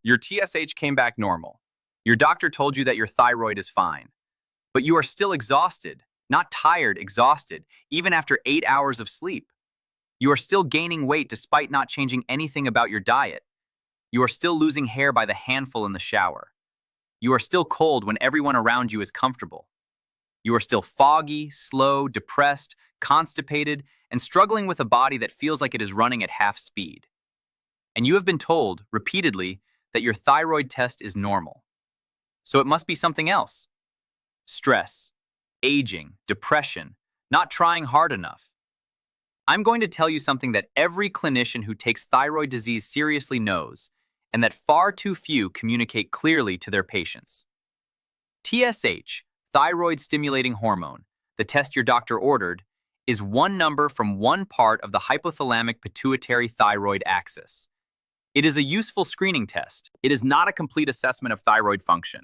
Your TSH came back normal. Your doctor told you that your thyroid is fine. But you are still exhausted, not tired, exhausted, even after 8 hours of sleep. You are still gaining weight despite not changing anything about your diet. You are still losing hair by the handful in the shower. You are still cold when everyone around you is comfortable. You are still foggy, slow, depressed, constipated, and struggling with a body that feels like it is running at half speed. And you have been told, repeatedly, that your thyroid test is normal. So it must be something else. Stress, aging, depression, not trying hard enough. I'm going to tell you something that every clinician who takes thyroid disease seriously knows, and that far too few communicate clearly to their patients. TSH, thyroid-stimulating hormone, the test your doctor ordered, is one number from one part of the hypothalamic-pituitary thyroid axis. It is a useful screening test. It is not a complete assessment of thyroid function.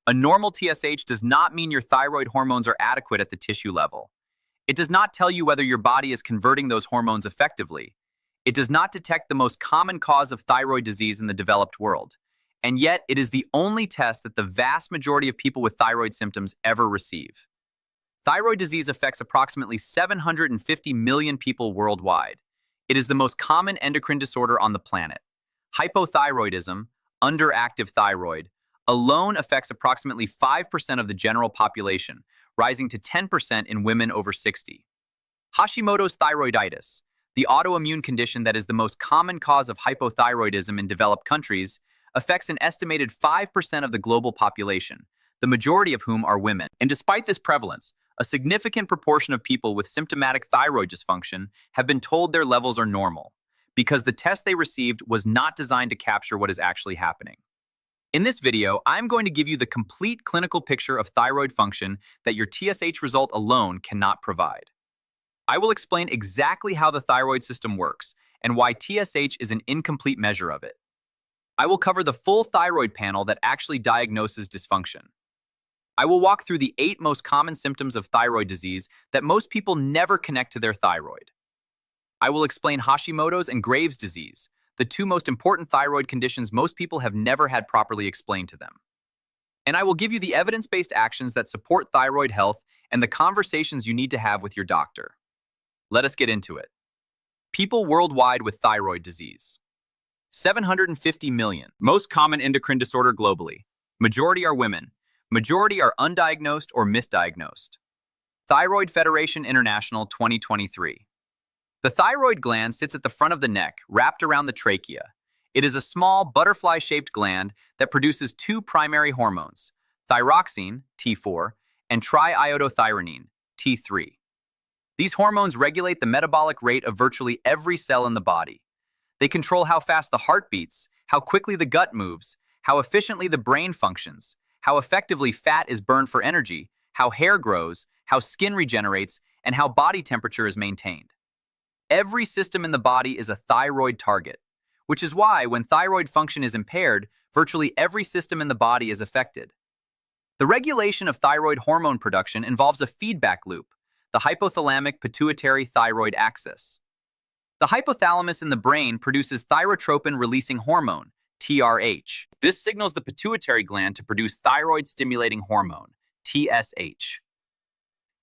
A normal TSH does not mean your thyroid hormones are adequate at the tissue level. It does not tell you whether your body is converting those hormones effectively. It does not detect the most common cause of thyroid disease in the developed world. And yet, it is the only test that the vast majority of people with thyroid symptoms ever receive. Thyroid disease affects approximately 750 million people worldwide. It is the most common endocrine disorder on the planet. Hypothyroidism, underactive thyroid, alone affects approximately 5% of the general population, rising to 10% in women over 60. Hashimoto's thyroiditis, the autoimmune condition that is the most common cause of hypothyroidism in developed countries, affects an estimated 5% of the global population, the majority of whom are women. And despite this prevalence, a significant proportion of people with symptomatic thyroid dysfunction have been told their levels are normal, because the test they received was not designed to capture what is actually happening. In this video, I'm going to give you the complete clinical picture of thyroid function that your TSH result alone cannot provide. I will explain exactly how the thyroid system works and why TSH is an incomplete measure of it. I will cover the full thyroid panel that actually diagnoses dysfunction. I will walk through the 8 most common symptoms of thyroid disease that most people never connect to their thyroid. I will explain Hashimoto's and Graves' disease, the 2 most important thyroid conditions most people have never had properly explained to them. And I will give you the evidence-based actions that support thyroid health and the conversations you need to have with your doctor. Let us get into it. People worldwide with thyroid disease. 750 million. Most common endocrine disorder globally. Majority are women. Majority are undiagnosed or misdiagnosed. Thyroid Federation International 2023. The thyroid gland sits at the front of the neck, wrapped around the trachea. It is a small, butterfly-shaped gland that produces 2 primary hormones, thyroxine, T4, and triiodothyronine, T3. These hormones regulate the metabolic rate of virtually every cell in the body. They control how fast the heart beats, how quickly the gut moves, how efficiently the brain functions, how effectively fat is burned for energy, how hair grows, how skin regenerates, and how body temperature is maintained. Every system in the body is a thyroid target, which is why when thyroid function is impaired, virtually every system in the body is affected. The regulation of thyroid hormone production involves a feedback loop, the hypothalamic-pituitary thyroid axis. The hypothalamus in the brain produces thyrotropin-releasing hormone, TRH. This signals the pituitary gland to produce thyroid-stimulating hormone, TSH.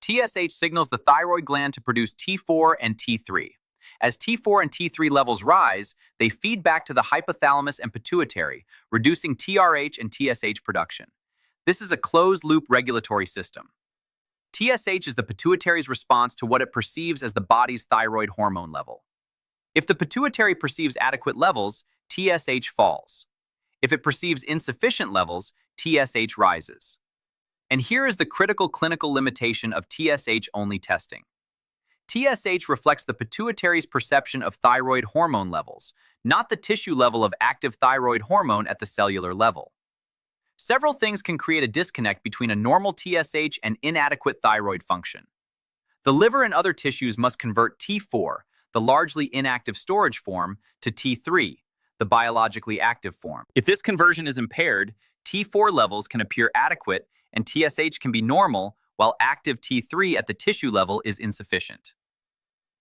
TSH signals the thyroid gland to produce T4 and T3. As T4 and T3 levels rise, they feed back to the hypothalamus and pituitary, reducing TRH and TSH production. This is a closed-loop regulatory system. TSH is the pituitary's response to what it perceives as the body's thyroid hormone level. If the pituitary perceives adequate levels, TSH falls. If it perceives insufficient levels, TSH rises. And here is the critical clinical limitation of TSH-only testing. TSH reflects the pituitary's perception of thyroid hormone levels, not the tissue level of active thyroid hormone at the cellular level. Several things can create a disconnect between a normal TSH and inadequate thyroid function. The liver and other tissues must convert T4, the largely inactive storage form, to T3, the biologically active form. If this conversion is impaired, T4 levels can appear adequate and TSH can be normal, while active T3 at the tissue level is insufficient.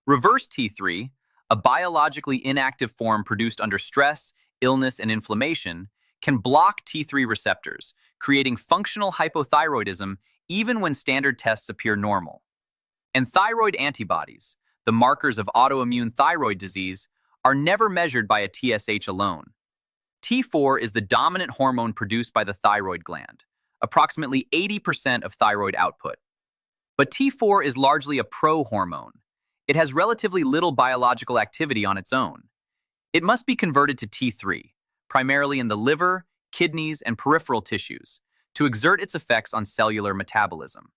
Reverse T3, a biologically inactive form produced under stress, illness, and inflammation, can block T3 receptors, creating functional hypothyroidism even when standard tests appear normal. And thyroid antibodies, the markers of autoimmune thyroid disease, are never measured by a TSH alone. T4 is the dominant hormone produced by the thyroid gland, approximately 80% of thyroid output. But T4 is largely a pro-hormone. It has relatively little biological activity on its own. It must be converted to T3, primarily in the liver, kidneys, and peripheral tissues, to exert its effects on cellular metabolism.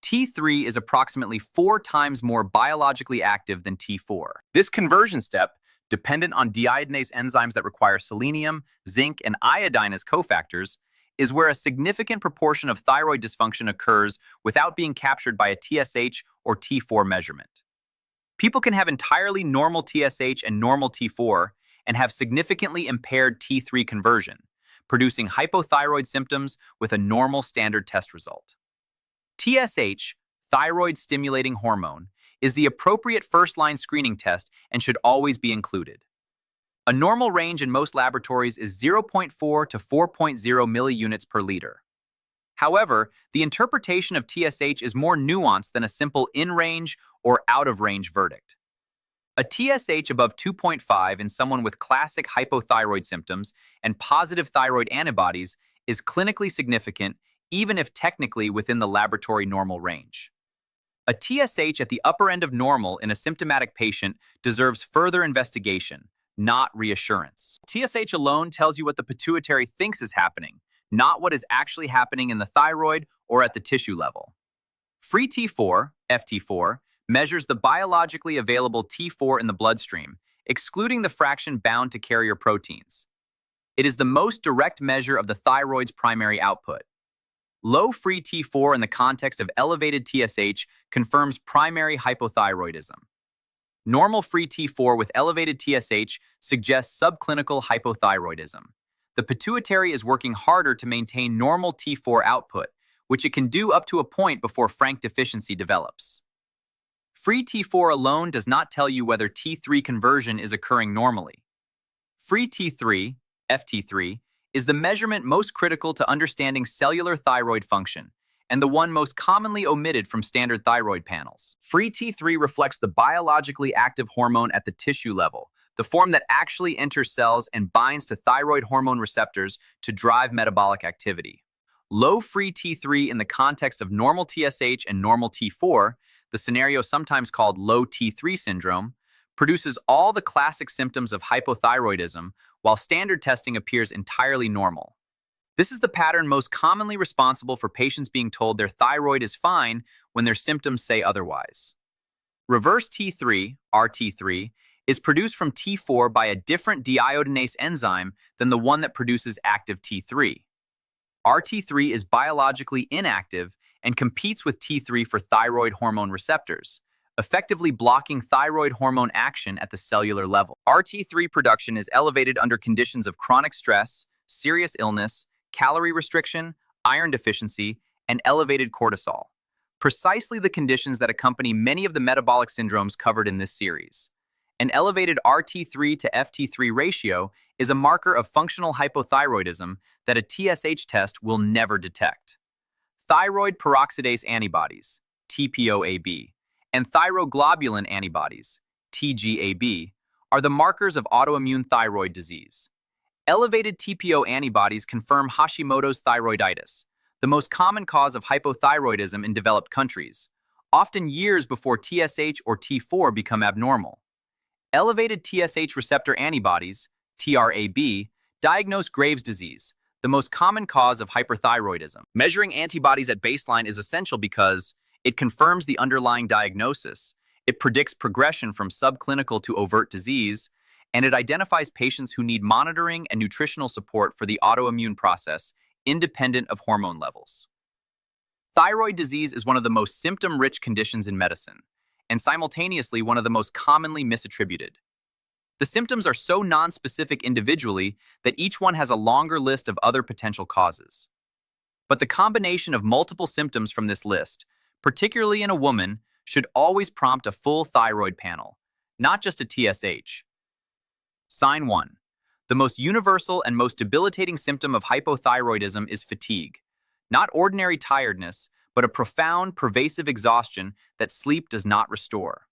T3 is approximately 4 times more biologically active than T4. This conversion step, dependent on deiodinase enzymes that require selenium, zinc, and iodine as cofactors, is where a significant proportion of thyroid dysfunction occurs without being captured by a TSH or T4 measurement. People can have entirely normal TSH and normal T4 and have significantly impaired T3 conversion, producing hypothyroid symptoms with a normal standard test result. TSH, thyroid-stimulating hormone, is the appropriate first-line screening test and should always be included. A normal range in most laboratories is 0.4 to 4.0 milliunits per liter. However, the interpretation of TSH is more nuanced than a simple in-range or out-of-range verdict. A TSH above 2.5 in someone with classic hypothyroid symptoms and positive thyroid antibodies is clinically significant, even if technically within the laboratory normal range. A TSH at the upper end of normal in a symptomatic patient deserves further investigation, not reassurance. TSH alone tells you what the pituitary thinks is happening, not what is actually happening in the thyroid or at the tissue level. Free T4, FT4, measures the biologically available T4 in the bloodstream, excluding the fraction bound to carrier proteins. It is the most direct measure of the thyroid's primary output. Low free T4 in the context of elevated TSH confirms primary hypothyroidism. Normal free T4 with elevated TSH suggests subclinical hypothyroidism. The pituitary is working harder to maintain normal T4 output, which it can do up to a point before frank deficiency develops. Free T4 alone does not tell you whether T3 conversion is occurring normally. Free T3, FT3, is the measurement most critical to understanding cellular thyroid function, and the one most commonly omitted from standard thyroid panels. Free T3 reflects the biologically active hormone at the tissue level, the form that actually enters cells and binds to thyroid hormone receptors to drive metabolic activity. Low free T3 in the context of normal TSH and normal T4, the scenario sometimes called low T3 syndrome, produces all the classic symptoms of hypothyroidism, while standard testing appears entirely normal. This is the pattern most commonly responsible for patients being told their thyroid is fine when their symptoms say otherwise. Reverse T3, RT3, is produced from T4 by a different deiodinase enzyme than the one that produces active T3. RT3 is biologically inactive and competes with T3 for thyroid hormone receptors, effectively blocking thyroid hormone action at the cellular level. RT3 production is elevated under conditions of chronic stress, serious illness, calorie restriction, iron deficiency, and elevated cortisol, precisely the conditions that accompany many of the metabolic syndromes covered in this series. An elevated RT3 to FT3 ratio is a marker of functional hypothyroidism that a TSH test will never detect. Thyroid peroxidase antibodies, TPO-AB, and thyroglobulin antibodies, TGAB, are the markers of autoimmune thyroid disease. Elevated TPO antibodies confirm Hashimoto's thyroiditis, the most common cause of hypothyroidism in developed countries, often years before TSH or T4 become abnormal. Elevated TSH receptor antibodies, TRAB, diagnose Graves' disease, the most common cause of hyperthyroidism. Measuring antibodies at baseline is essential because it confirms the underlying diagnosis, it predicts progression from subclinical to overt disease, and it identifies patients who need monitoring and nutritional support for the autoimmune process, independent of hormone levels. Thyroid disease is one of the most symptom-rich conditions in medicine, and simultaneously one of the most commonly misattributed. The symptoms are so nonspecific individually that each one has a longer list of other potential causes. But the combination of multiple symptoms from this list, particularly in a woman, should always prompt a full thyroid panel, not just a TSH. Sign 1. The most universal and most debilitating symptom of hypothyroidism is fatigue. Not ordinary tiredness, but a profound, pervasive exhaustion that sleep does not restore.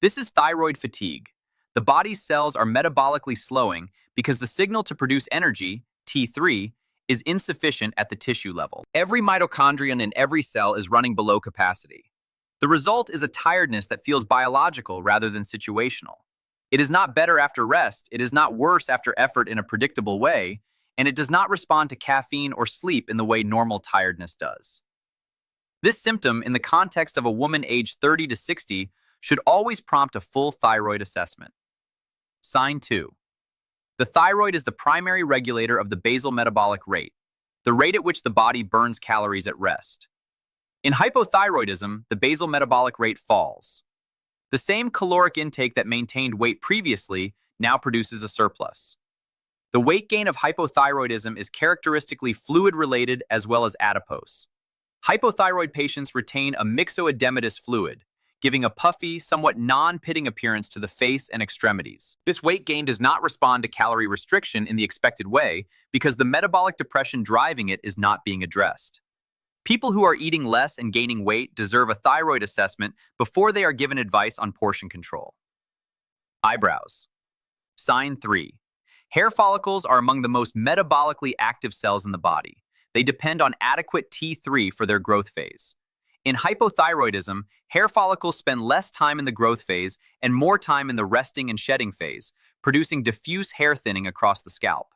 This is thyroid fatigue. The body's cells are metabolically slowing because the signal to produce energy, T3, is insufficient at the tissue level. Every mitochondrion in every cell is running below capacity. The result is a tiredness that feels biological rather than situational. It is not better after rest, it is not worse after effort in a predictable way, and it does not respond to caffeine or sleep in the way normal tiredness does. This symptom, in the context of a woman aged 30 to 60, should always prompt a full thyroid assessment. Sign 2. The thyroid is the primary regulator of the basal metabolic rate, the rate at which the body burns calories at rest. In hypothyroidism, the basal metabolic rate falls. The same caloric intake that maintained weight previously now produces a surplus. The weight gain of hypothyroidism is characteristically fluid-related as well as adipose. Hypothyroid patients retain a myxoedematous fluid, giving a puffy, somewhat non-pitting appearance to the face and extremities. This weight gain does not respond to calorie restriction in the expected way because the metabolic depression driving it is not being addressed. People who are eating less and gaining weight deserve a thyroid assessment before they are given advice on portion control. Eyebrows. Sign 3. Hair follicles are among the most metabolically active cells in the body. They depend on adequate T3 for their growth phase. In hypothyroidism, hair follicles spend less time in the growth phase and more time in the resting and shedding phase, producing diffuse hair thinning across the scalp.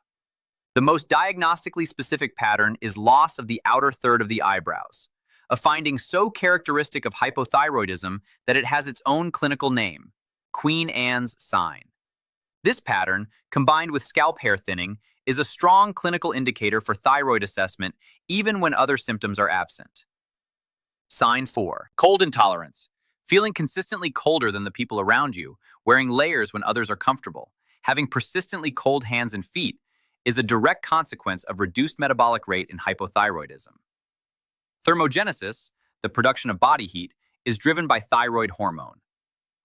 The most diagnostically specific pattern is loss of the outer third of the eyebrows, a finding so characteristic of hypothyroidism that it has its own clinical name, Queen Anne's sign. This pattern, combined with scalp hair thinning, is a strong clinical indicator for thyroid assessment even when other symptoms are absent. Sign 4. Cold intolerance. Feeling consistently colder than the people around you, wearing layers when others are comfortable, having persistently cold hands and feet, is a direct consequence of reduced metabolic rate in hypothyroidism. Thermogenesis, the production of body heat, is driven by thyroid hormone.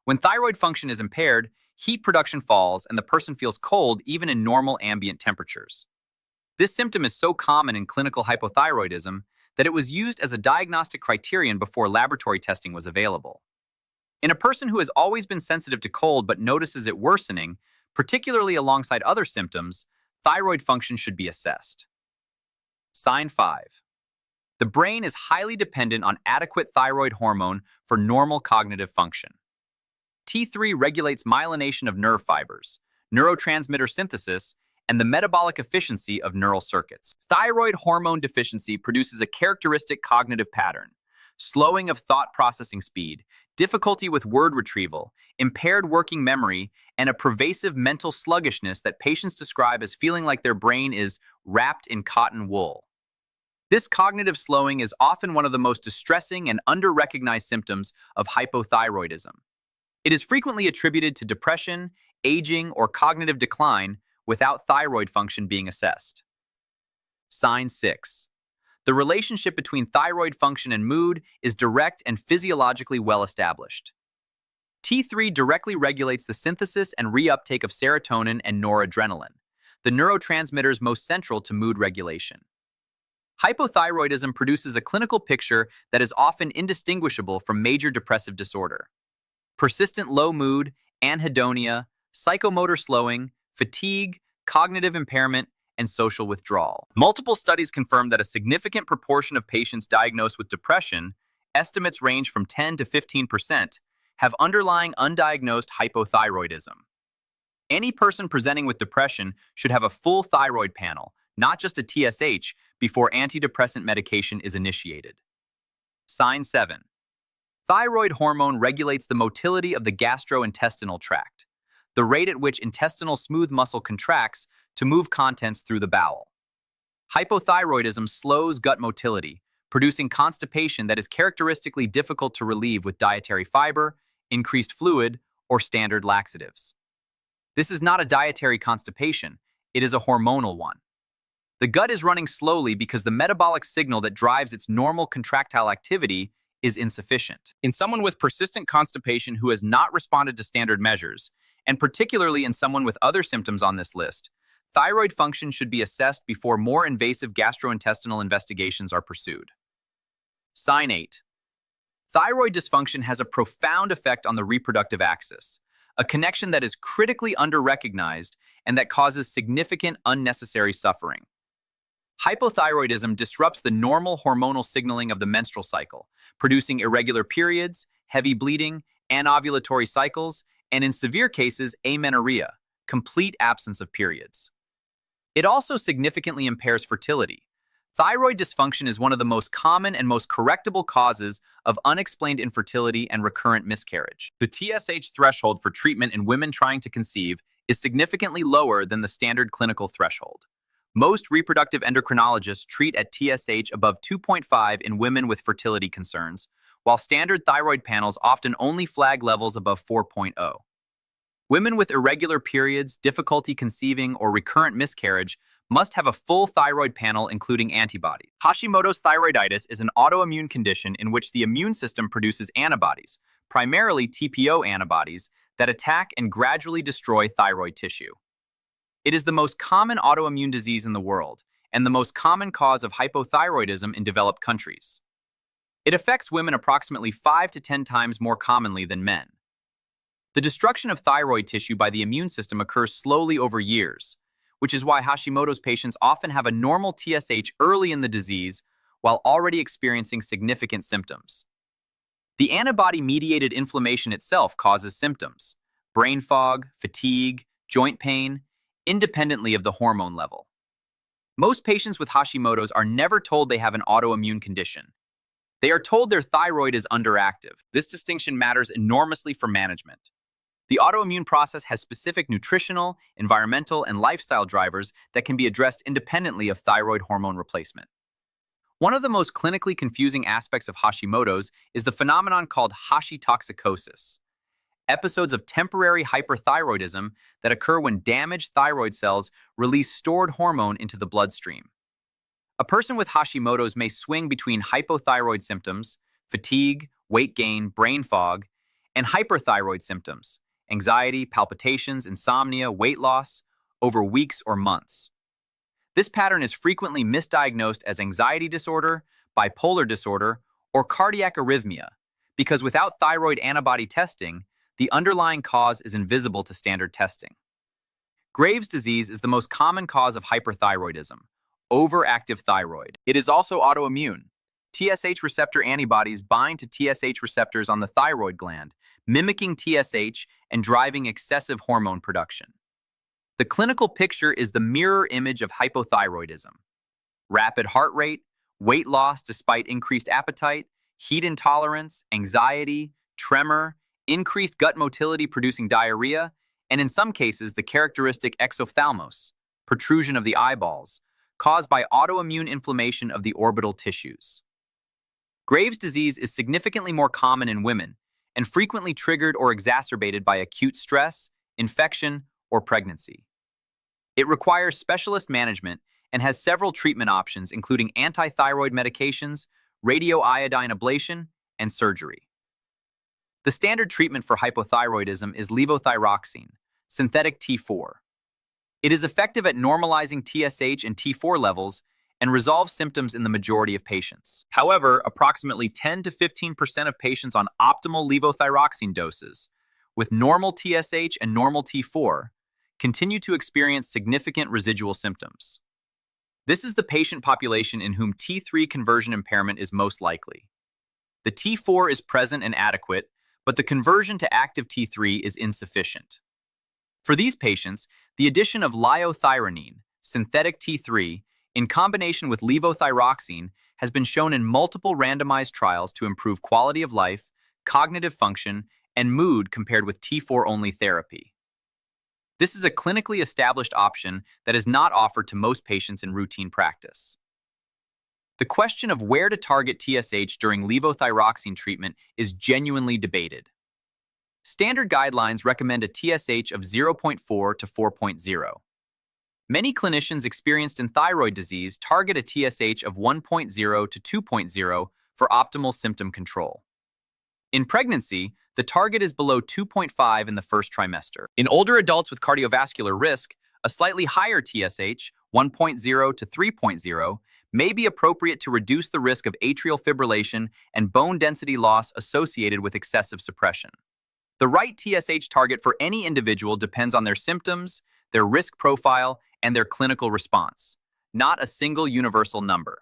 When thyroid function is impaired, heat production falls and the person feels cold even in normal ambient temperatures. This symptom is so common in clinical hypothyroidism that it was used as a diagnostic criterion before laboratory testing was available. In a person who has always been sensitive to cold but notices it worsening, particularly alongside other symptoms, thyroid function should be assessed. Sign 5. The brain is highly dependent on adequate thyroid hormone for normal cognitive function. T3 regulates myelination of nerve fibers, neurotransmitter synthesis, and the metabolic efficiency of neural circuits. Thyroid hormone deficiency produces a characteristic cognitive pattern: slowing of thought processing speed, difficulty with word retrieval, impaired working memory, and a pervasive mental sluggishness that patients describe as feeling like their brain is wrapped in cotton wool. This cognitive slowing is often one of the most distressing and under-recognized symptoms of hypothyroidism. It is frequently attributed to depression, aging, or cognitive decline without thyroid function being assessed. Sign 6. The relationship between thyroid function and mood is direct and physiologically well established. T3 directly regulates the synthesis and reuptake of serotonin and noradrenaline, the neurotransmitters most central to mood regulation. Hypothyroidism produces a clinical picture that is often indistinguishable from major depressive disorder. Persistent low mood, anhedonia, psychomotor slowing, fatigue, cognitive impairment, and social withdrawal. Multiple studies confirm that a significant proportion of patients diagnosed with depression, estimates range from 10 to 15%, have underlying undiagnosed hypothyroidism. Any person presenting with depression should have a full thyroid panel, not just a TSH, before antidepressant medication is initiated. Sign 7. Thyroid hormone regulates the motility of the gastrointestinal tract, the rate at which intestinal smooth muscle contracts to move contents through the bowel. Hypothyroidism slows gut motility, producing constipation that is characteristically difficult to relieve with dietary fiber, increased fluid, or standard laxatives. This is not a dietary constipation, it is a hormonal one. The gut is running slowly because the metabolic signal that drives its normal contractile activity is insufficient. In someone with persistent constipation who has not responded to standard measures, and particularly in someone with other symptoms on this list, thyroid function should be assessed before more invasive gastrointestinal investigations are pursued. Sign 8. Thyroid dysfunction has a profound effect on the reproductive axis, a connection that is critically under-recognized and that causes significant unnecessary suffering. Hypothyroidism disrupts the normal hormonal signaling of the menstrual cycle, producing irregular periods, heavy bleeding, anovulatory cycles, and in severe cases, amenorrhea, complete absence of periods. It also significantly impairs fertility. Thyroid dysfunction is one of the most common and most correctable causes of unexplained infertility and recurrent miscarriage. The TSH threshold for treatment in women trying to conceive is significantly lower than the standard clinical threshold. Most reproductive endocrinologists treat at TSH above 2.5 in women with fertility concerns, while standard thyroid panels often only flag levels above 4.0. Women with irregular periods, difficulty conceiving, or recurrent miscarriage must have a full thyroid panel including antibodies. Hashimoto's thyroiditis is an autoimmune condition in which the immune system produces antibodies, primarily TPO antibodies, that attack and gradually destroy thyroid tissue. It is the most common autoimmune disease in the world and the most common cause of hypothyroidism in developed countries. It affects women approximately 5 to 10 times more commonly than men. The destruction of thyroid tissue by the immune system occurs slowly over years, which is why Hashimoto's patients often have a normal TSH early in the disease while already experiencing significant symptoms. The antibody-mediated inflammation itself causes symptoms: brain fog, fatigue, joint pain, independently of the hormone level. Most patients with Hashimoto's are never told they have an autoimmune condition. They are told their thyroid is underactive. This distinction matters enormously for management. The autoimmune process has specific nutritional, environmental, and lifestyle drivers that can be addressed independently of thyroid hormone replacement. One of the most clinically confusing aspects of Hashimoto's is the phenomenon called hashitoxicosis, episodes of temporary hyperthyroidism that occur when damaged thyroid cells release stored hormone into the bloodstream. A person with Hashimoto's may swing between hypothyroid symptoms, fatigue, weight gain, brain fog, and hyperthyroid symptoms, anxiety, palpitations, insomnia, weight loss, over weeks or months. This pattern is frequently misdiagnosed as anxiety disorder, bipolar disorder, or cardiac arrhythmia, because without thyroid antibody testing, the underlying cause is invisible to standard testing. Graves' disease is the most common cause of hyperthyroidism, overactive thyroid. It is also autoimmune. TSH receptor antibodies bind to TSH receptors on the thyroid gland, mimicking TSH and driving excessive hormone production. The clinical picture is the mirror image of hypothyroidism: rapid heart rate, weight loss despite increased appetite, heat intolerance, anxiety, tremor, increased gut motility producing diarrhea, and in some cases the characteristic exophthalmos, protrusion of the eyeballs, caused by autoimmune inflammation of the orbital tissues. Graves' disease is significantly more common in women and frequently triggered or exacerbated by acute stress, infection, or pregnancy. It requires specialist management and has several treatment options, including antithyroid medications, radioiodine ablation, and surgery. The standard treatment for hypothyroidism is levothyroxine, synthetic T4. It is effective at normalizing TSH and T4 levels and resolves symptoms in the majority of patients. However, approximately 10 to 15% of patients on optimal levothyroxine doses, with normal TSH and normal T4, continue to experience significant residual symptoms. This is the patient population in whom T3 conversion impairment is most likely. The T4 is present and adequate, but the conversion to active T3 is insufficient. For these patients, the addition of liothyronine, synthetic T3, in combination with levothyroxine has been shown in multiple randomized trials to improve quality of life, cognitive function, and mood compared with T4-only therapy. This is a clinically established option that is not offered to most patients in routine practice. The question of where to target TSH during levothyroxine treatment is genuinely debated. Standard guidelines recommend a TSH of 0.4 to 4.0. Many clinicians experienced in thyroid disease target a TSH of 1.0 to 2.0 for optimal symptom control. In pregnancy, The target is below 2.5 in the first trimester. In older adults with cardiovascular risk, a slightly higher TSH, 1.0 to 3.0, may be appropriate to reduce the risk of atrial fibrillation and bone density loss associated with excessive suppression. The right TSH target for any individual depends on their symptoms, their risk profile, and their clinical response, not a single universal number.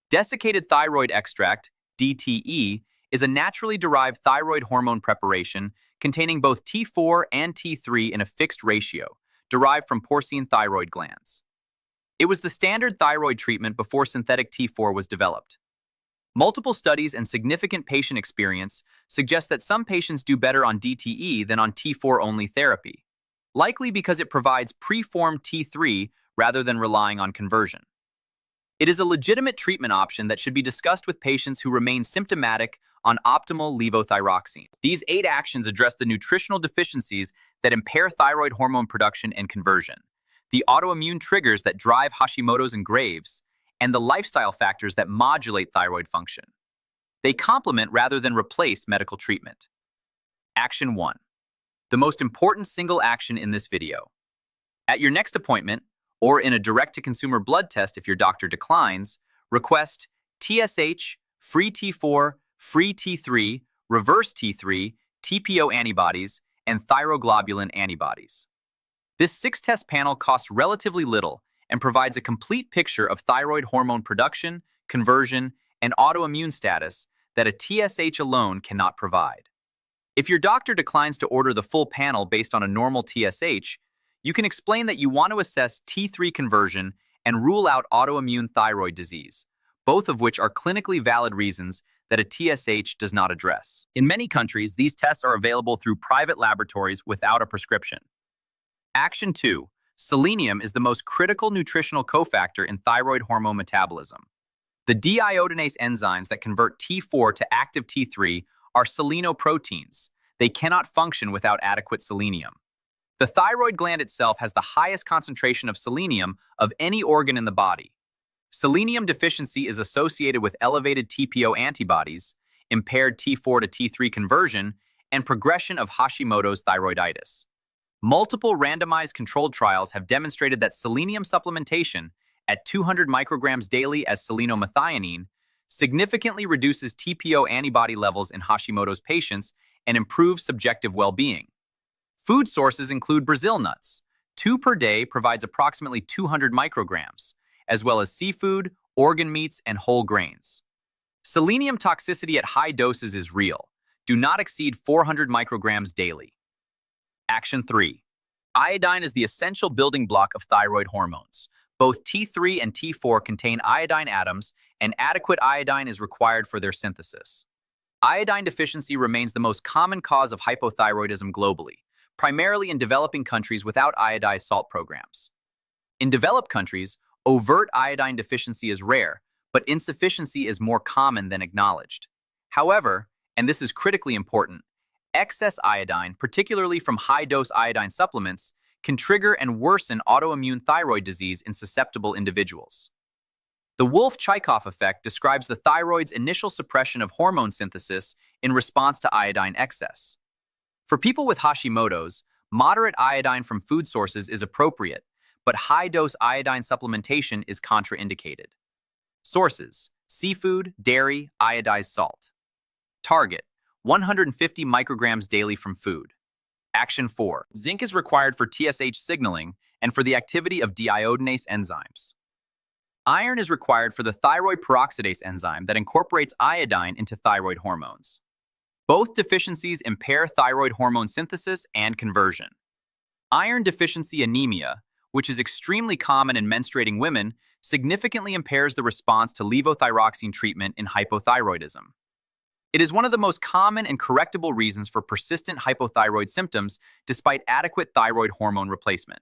Desiccated thyroid extract, DTE, is a naturally derived thyroid hormone preparation containing both T4 and T3 in a fixed ratio, derived from porcine thyroid glands. It was the standard thyroid treatment before synthetic T4 was developed. Multiple studies and significant patient experience suggest that some patients do better on DTE than on T4-only therapy, likely because it provides preformed T3 rather than relying on conversion. It is a legitimate treatment option that should be discussed with patients who remain symptomatic on optimal levothyroxine. These 8 actions address the nutritional deficiencies that impair thyroid hormone production and conversion, the autoimmune triggers that drive Hashimoto's and Graves', and the lifestyle factors that modulate thyroid function. They complement rather than replace medical treatment. Action 1. The most important single action in this video. At your next appointment, or in a direct-to-consumer blood test if your doctor declines, request TSH, free T4, free T3, reverse T3, TPO antibodies, and thyroglobulin antibodies. This 6-test panel costs relatively little and provides a complete picture of thyroid hormone production, conversion, and autoimmune status that a TSH alone cannot provide. If your doctor declines to order the full panel based on a normal TSH, you can explain that you want to assess T3 conversion and rule out autoimmune thyroid disease, both of which are clinically valid reasons that a TSH does not address. In many countries, these tests are available through private laboratories without a prescription. Action 2. Selenium is the most critical nutritional cofactor in thyroid hormone metabolism. The deiodinase enzymes that convert T4 to active T3 are selenoproteins. They cannot function without adequate selenium. The thyroid gland itself has the highest concentration of selenium of any organ in the body. Selenium deficiency is associated with elevated TPO antibodies, impaired T4 to T3 conversion, and progression of Hashimoto's thyroiditis. Multiple randomized controlled trials have demonstrated that selenium supplementation at 200 micrograms daily as selenomethionine significantly reduces TPO antibody levels in Hashimoto's patients and improves subjective well-being. Food sources include Brazil nuts. 2 per day provides approximately 200 micrograms, as well as seafood, organ meats, and whole grains. Selenium toxicity at high doses is real. Do not exceed 400 micrograms daily. Action 3. Iodine is the essential building block of thyroid hormones. Both T3 and T4 contain iodine atoms, and adequate iodine is required for their synthesis. Iodine deficiency remains the most common cause of hypothyroidism globally, primarily in developing countries without iodized salt programs. In developed countries, overt iodine deficiency is rare, but insufficiency is more common than acknowledged. However, and this is critically important, excess iodine, particularly from high-dose iodine supplements, can trigger and worsen autoimmune thyroid disease in susceptible individuals. The Wolff-Chaikoff effect describes the thyroid's initial suppression of hormone synthesis in response to iodine excess. For people with Hashimoto's, moderate iodine from food sources is appropriate, but high-dose iodine supplementation is contraindicated. Sources: seafood, dairy, iodized salt. Target: 150 micrograms daily from food. Action 4. Zinc is required for TSH signaling and for the activity of deiodinase enzymes. Iron is required for the thyroid peroxidase enzyme that incorporates iodine into thyroid hormones. Both deficiencies impair thyroid hormone synthesis and conversion. Iron deficiency anemia, which is extremely common in menstruating women, significantly impairs the response to levothyroxine treatment in hypothyroidism. It is one of the most common and correctable reasons for persistent hypothyroid symptoms despite adequate thyroid hormone replacement.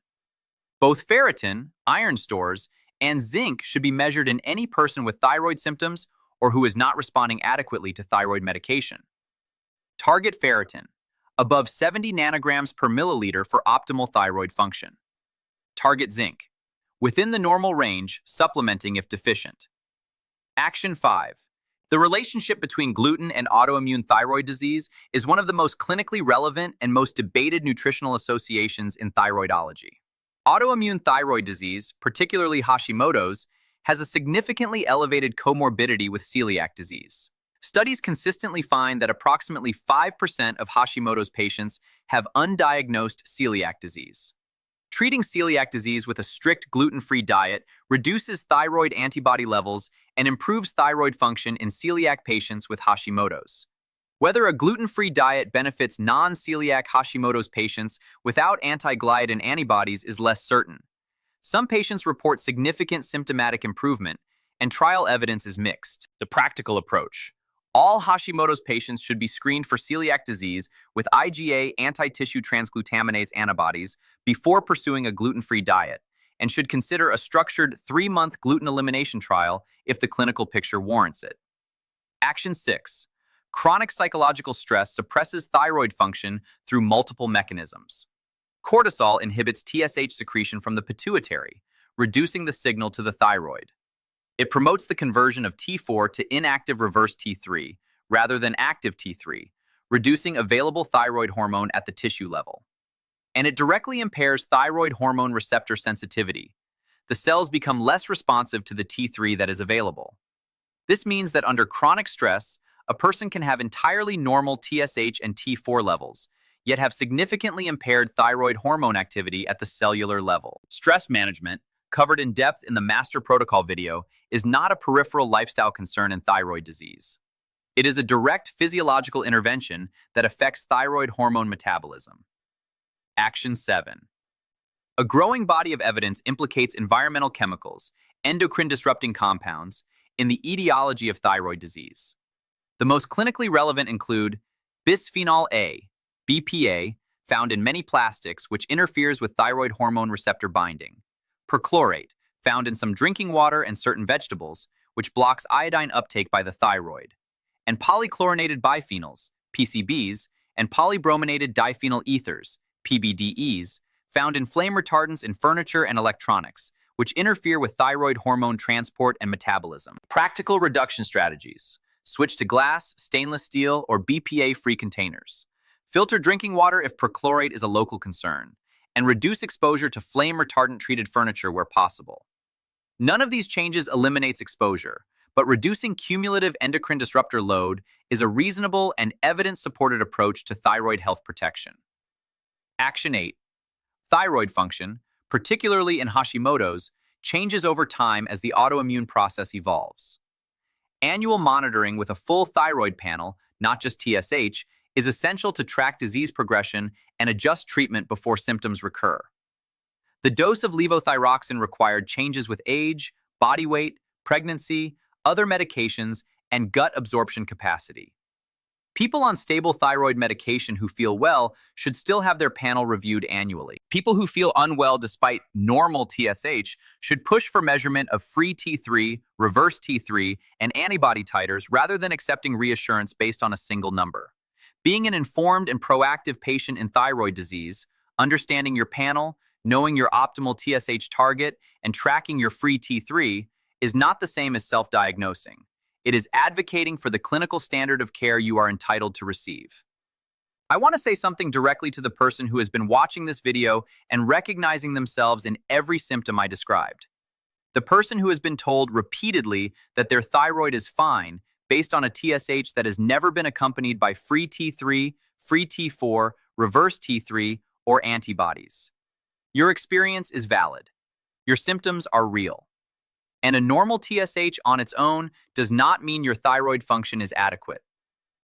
Both ferritin, iron stores, and zinc should be measured in any person with thyroid symptoms or who is not responding adequately to thyroid medication. Target ferritin, above 70 nanograms per milliliter for optimal thyroid function. Target zinc, within the normal range, supplementing if deficient. Action 5. The relationship between gluten and autoimmune thyroid disease is one of the most clinically relevant and most debated nutritional associations in thyroidology. Autoimmune thyroid disease, particularly Hashimoto's, has a significantly elevated comorbidity with celiac disease. Studies consistently find that approximately 5% of Hashimoto's patients have undiagnosed celiac disease. Treating celiac disease with a strict gluten-free diet reduces thyroid antibody levels and improves thyroid function in celiac patients with Hashimoto's. Whether a gluten-free diet benefits non-celiac Hashimoto's patients without anti-gliadin antibodies is less certain. Some patients report significant symptomatic improvement, and trial evidence is mixed. The practical approach. All Hashimoto's patients should be screened for celiac disease with IgA anti-tissue transglutaminase antibodies before pursuing a gluten-free diet, and should consider a structured 3-month gluten elimination trial if the clinical picture warrants it. Action 6. Chronic psychological stress suppresses thyroid function through multiple mechanisms. Cortisol inhibits TSH secretion from the pituitary, reducing the signal to the thyroid. It promotes the conversion of T4 to inactive reverse T3 rather than active T3, reducing available thyroid hormone at the tissue level. And it directly impairs thyroid hormone receptor sensitivity. The cells become less responsive to the T3 that is available. This means that under chronic stress, a person can have entirely normal TSH and T4 levels, yet have significantly impaired thyroid hormone activity at the cellular level. Stress management, covered in depth in the Master Protocol video, is not a peripheral lifestyle concern in thyroid disease. It is a direct physiological intervention that affects thyroid hormone metabolism. Action 7. A growing body of evidence implicates environmental chemicals, endocrine-disrupting compounds, in the etiology of thyroid disease. The most clinically relevant include bisphenol A, BPA, found in many plastics, which interferes with thyroid hormone receptor binding; perchlorate, found in some drinking water and certain vegetables, which blocks iodine uptake by the thyroid; and polychlorinated biphenyls, PCBs, and polybrominated diphenyl ethers, PBDEs, found in flame retardants in furniture and electronics, which interfere with thyroid hormone transport and metabolism. Practical reduction strategies. Switch to glass, stainless steel, or BPA-free containers. Filter drinking water if perchlorate is a local concern, and reduce exposure to flame retardant-treated furniture where possible. None of these changes eliminates exposure, but reducing cumulative endocrine disruptor load is a reasonable and evidence-supported approach to thyroid health protection. Action 8. Thyroid function, particularly in Hashimoto's, changes over time as the autoimmune process evolves. Annual monitoring with a full thyroid panel, not just TSH, is essential to track disease progression and adjust treatment before symptoms recur. The dose of levothyroxine required changes with age, body weight, pregnancy, other medications, and gut absorption capacity. People on stable thyroid medication who feel well should still have their panel reviewed annually. People who feel unwell despite normal TSH should push for measurement of free T3, reverse T3, and antibody titers rather than accepting reassurance based on a single number. Being an informed and proactive patient in thyroid disease, understanding your panel, knowing your optimal TSH target, and tracking your free T3 is not the same as self-diagnosing. It is advocating for the clinical standard of care you are entitled to receive. I want to say something directly to the person who has been watching this video and recognizing themselves in every symptom I described. The person who has been told repeatedly that their thyroid is fine based on a TSH that has never been accompanied by free T3, free T4, reverse T3, or antibodies. Your experience is valid. Your symptoms are real. And a normal TSH on its own does not mean your thyroid function is adequate.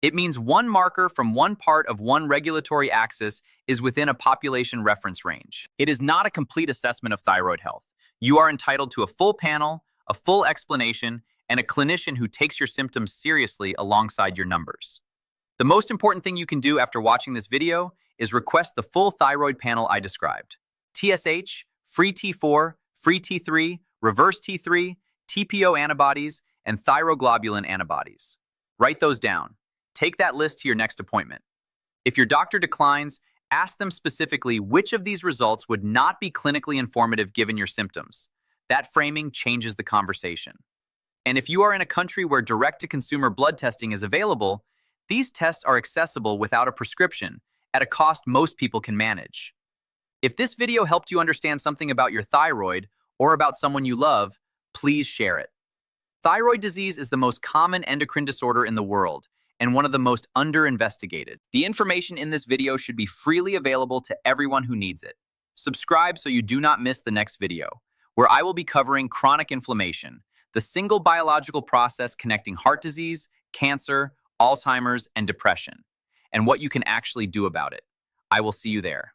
It means one marker from one part of one regulatory axis is within a population reference range. It is not a complete assessment of thyroid health. You are entitled to a full panel, a full explanation, and a clinician who takes your symptoms seriously alongside your numbers. The most important thing you can do after watching this video is request the full thyroid panel I described. TSH, free T4, free T3, reverse T3, TPO antibodies, and thyroglobulin antibodies. Write those down. Take that list to your next appointment. If your doctor declines, ask them specifically which of these results would not be clinically informative given your symptoms. That framing changes the conversation. And if you are in a country where direct-to-consumer blood testing is available, these tests are accessible without a prescription at a cost most people can manage. If this video helped you understand something about your thyroid or about someone you love, please share it. Thyroid disease is the most common endocrine disorder in the world and one of the most under-investigated. The information in this video should be freely available to everyone who needs it. Subscribe so you do not miss the next video, where I will be covering chronic inflammation, the single biological process connecting heart disease, cancer, Alzheimer's, and depression, and what you can actually do about it. I will see you there.